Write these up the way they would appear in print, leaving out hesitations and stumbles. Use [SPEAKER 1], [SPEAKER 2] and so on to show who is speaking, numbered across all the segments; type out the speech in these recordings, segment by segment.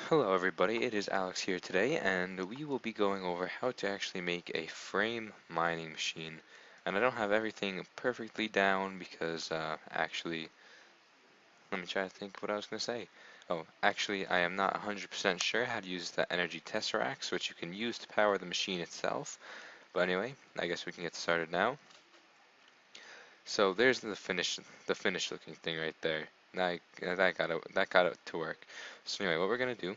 [SPEAKER 1] Hello everybody, it is Alex here today, and we will be going over how to actually make a frame mining machine. And I don't have everything perfectly down because actually, let me try to think what I was going to say. Oh, actually I am not 100% sure how to use the energy tesseracts, which you can use to power the machine itself. But anyway, I guess we can get started now. So there's the finished looking thing right there. That got it to work. So anyway, what we're going to do,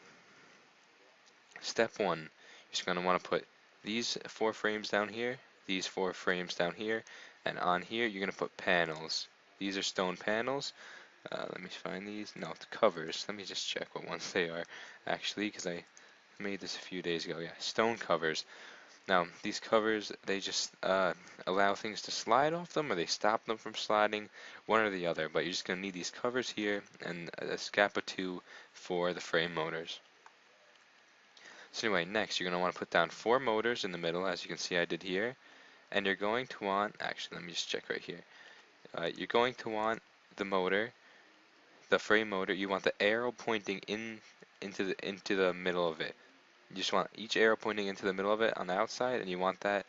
[SPEAKER 1] step one, you're just going to want to put these 4 frames down here, these 4 frames down here, and on here you're going to put panels. These are stone panels. Let me find these. No, the covers. Let me just check what ones they are actually, because I made this a few days ago. Yeah, stone covers. Now, these covers, they just allow things to slide off them, or they stop them from sliding, one or the other. But you're just going to need these covers here, and a Scapa 2 for the frame motors. So anyway, next you're going to want to put down 4 motors in the middle, as you can see I did here, and you're going to want, actually let me just check right here, you're going to want the motor, the frame motor, you want the arrow pointing into the middle of it. You just want each arrow pointing into the middle of it on the outside, and you want that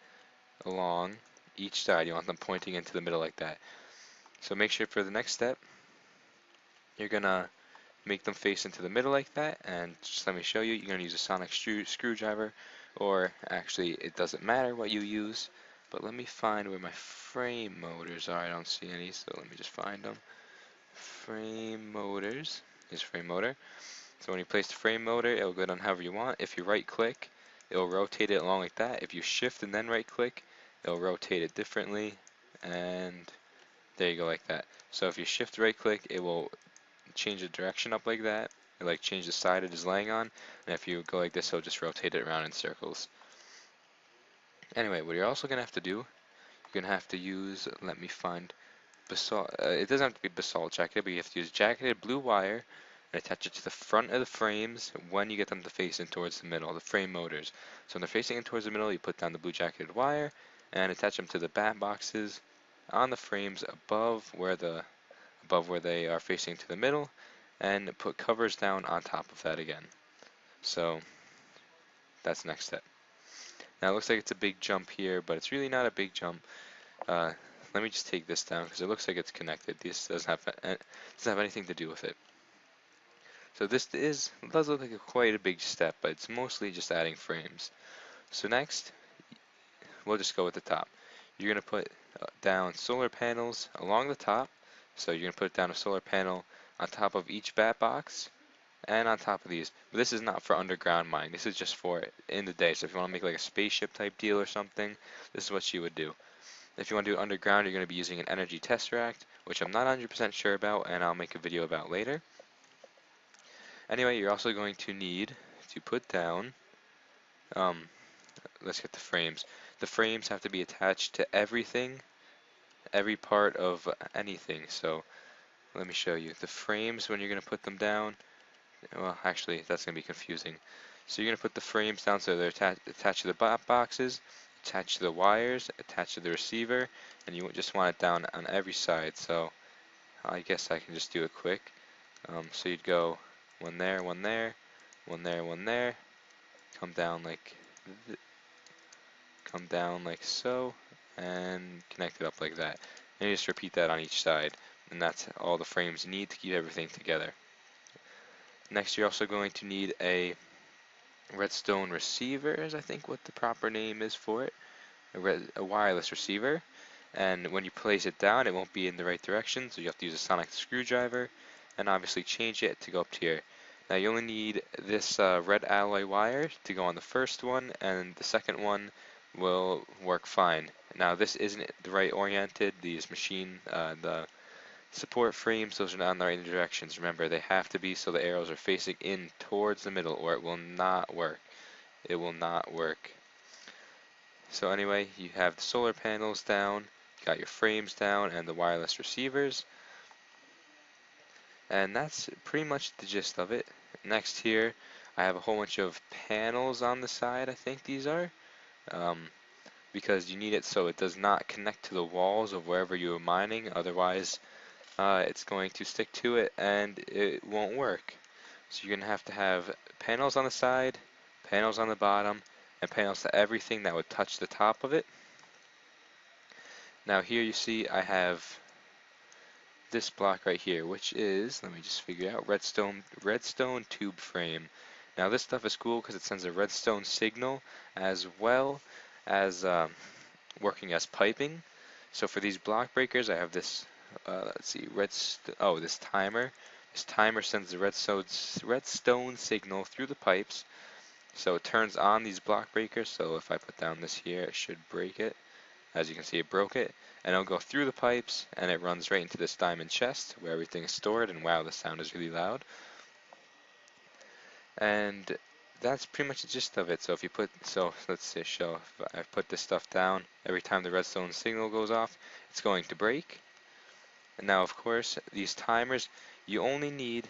[SPEAKER 1] along each side, you want them pointing into the middle like that. So make sure for the next step, you're going to make them face into the middle like that, and just let me show you, you're going to use a sonic screwdriver, or actually it doesn't matter what you use, but let me find where my frame motors are. I don't see any, so let me just find them. Frame motors, is frame motor. So when you place the frame motor, it will go down however you want. If you right click, it will rotate it along like that. If you shift and then right click, it will rotate it differently, and there you go like that. So if you shift right click, it will change the direction up like that, or like change the side it is laying on, and if you go like this, it'll just rotate it around in circles. Anyway, what you're also going to have to do, you're going to have to use, let me find, basalt, it doesn't have to be basalt jacketed, but you have to use jacketed blue wire and attach it to the front of the frames when you get them to face in towards the middle, the frame motors. So when they're facing in towards the middle, you put down the blue jacketed wire and attach them to the bat boxes on the frames above where they are facing to the middle, and put covers down on top of that again. So that's the next step. Now it looks like it's a big jump here, but it's really not a big jump. Uh, Let me just take this down because it looks like it's connected. This doesn't have anything to do with it. So does look like quite a big step, but it's mostly just adding frames. So next, we'll just go with the top. You're going to put down solar panels along the top. So you're going to put down a solar panel on top of each bat box and on top of these. But this is not for underground mining. This is just for in the day. So if you want to make like a spaceship type deal or something, this is what you would do. If you want to do it underground, you're going to be using an energy tesseract, which I'm not 100% sure about, and I'll make a video about later. Anyway, you're also going to need to put down, let's get the frames. The frames have to be attached to everything, every part of anything. So let me show you. The frames, when you're going to put them down, well, actually, that's going to be confusing. So you're going to put the frames down so they're attached to the boxes, attached to the wires, attached to the receiver, and you just want it down on every side. So I guess I can just do it quick. So you'd go one there, one there, one there, one there, come down like so, and connect it up like that. And you just repeat that on each side, and that's all the frames need to keep everything together. Next, you're also going to need a redstone receiver, is I think what the proper name is for it, a wireless receiver. And when you place it down, it won't be in the right direction, so you have to use a sonic screwdriver and obviously change it to go up to here. Now you only need this red alloy wire to go on the first one, and the second one will work fine. Now this isn't the right oriented, the support frames, those are not in the right directions. Remember, they have to be so the arrows are facing in towards the middle, or it will not work. It will not work. So anyway, you have the solar panels down, you got your frames down, and the wireless receivers. And that's pretty much the gist of it. Next here, I have a whole bunch of panels on the side, I think these are, because you need it so it does not connect to the walls of wherever you are mining, otherwise it's going to stick to it and it won't work. So you're going to have panels on the side, panels on the bottom, and panels to everything that would touch the top of it. Now here you see I have this block right here, which is, let me just figure out, redstone tube frame. Now this stuff is cool because it sends a redstone signal as well as working as piping. So for these block breakers, I have this, let's see, this timer. This timer sends the redstone signal through the pipes. So it turns on these block breakers. So if I put down this here, it should break it. As you can see, it broke it, and it'll go through the pipes, and it runs right into this diamond chest where everything is stored, and wow, the sound is really loud. And that's pretty much the gist of it. So if you put, so let's say if I put this stuff down, every time the redstone signal goes off, it's going to break. And now, of course, these timers, you only need,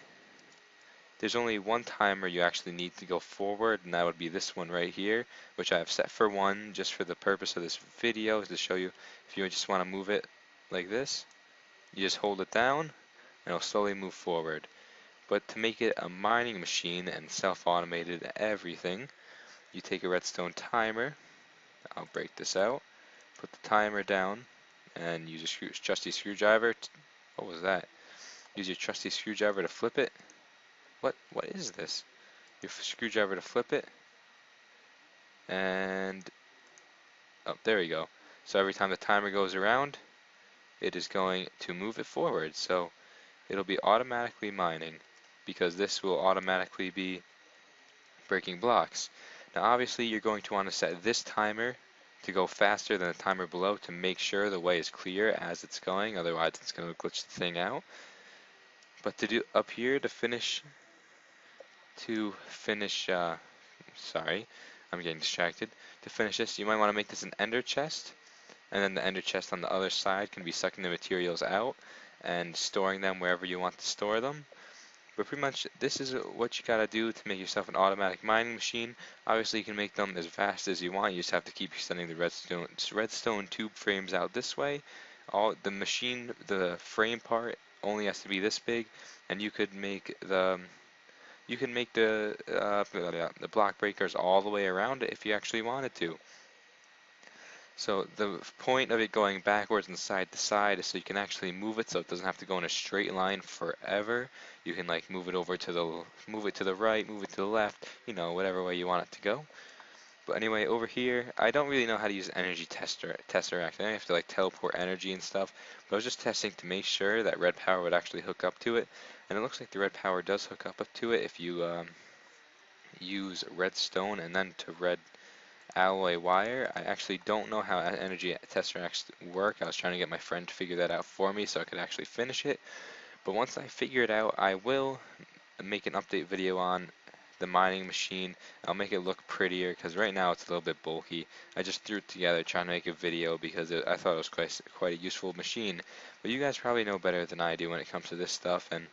[SPEAKER 1] there's only one timer you actually need to go forward, and that would be this one right here, which I have set for 1 just for the purpose of this video, to show you if you just want to move it like this, you just hold it down and it'll slowly move forward. But to make it a mining machine and self-automated everything, you take a redstone timer, I'll break this out, put the timer down, and use a trusty screwdriver. What was that? Use your trusty screwdriver to flip it. What is this? Your screwdriver to flip it, and oh, there we go. So every time the timer goes around, it is going to move it forward. So it'll be automatically mining because this will automatically be breaking blocks. Now obviously you're going to want to set this timer to go faster than the timer below to make sure the way is clear as it's going, otherwise it's going to glitch the thing out. But to do up here sorry, I'm getting distracted. To finish this, you might want to make this an ender chest, and then the ender chest on the other side can be sucking the materials out and storing them wherever you want to store them. But pretty much this is what you gotta do to make yourself an automatic mining machine. Obviously you can make them as fast as you want, you just have to keep extending the redstone tube frames out this way. The frame part only has to be this big, and you could make the block breakers all the way around it if you actually wanted to. So the point of it going backwards and side to side is so you can actually move it so it doesn't have to go in a straight line forever. You can like move it to the right, move it to the left, you know, whatever way you want it to go. But anyway, over here, I don't really know how to use energy tesseract. I have to like teleport energy and stuff. But I was just testing to make sure that red power would actually hook up to it, and it looks like the red power does hook up to it if you use redstone and then to red alloy wire. I actually don't know how energy tesseracts work. I was trying to get my friend to figure that out for me so I could actually finish it. But once I figure it out, I will make an update video on the mining machine. I'll make it look prettier because right now it's a little bit bulky. I just threw it together trying to make a video because I thought it was quite a useful machine. But you guys probably know better than I do when it comes to this stuff, and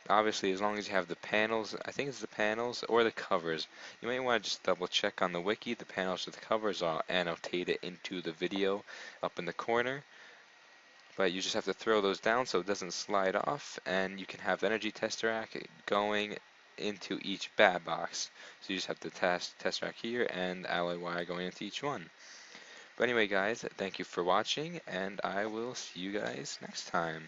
[SPEAKER 1] obviously as long as you have the panels, I think it's the panels or the covers. You might want to just double check on the wiki. The panels or the covers, I'll annotate it into the video up in the corner. But you just have to throw those down so it doesn't slide off, and you can have energy tesseract going into each bat box. So you just have the tesseract here and alloy wire going into each one. But anyway guys, thank you for watching, and I will see you guys next time.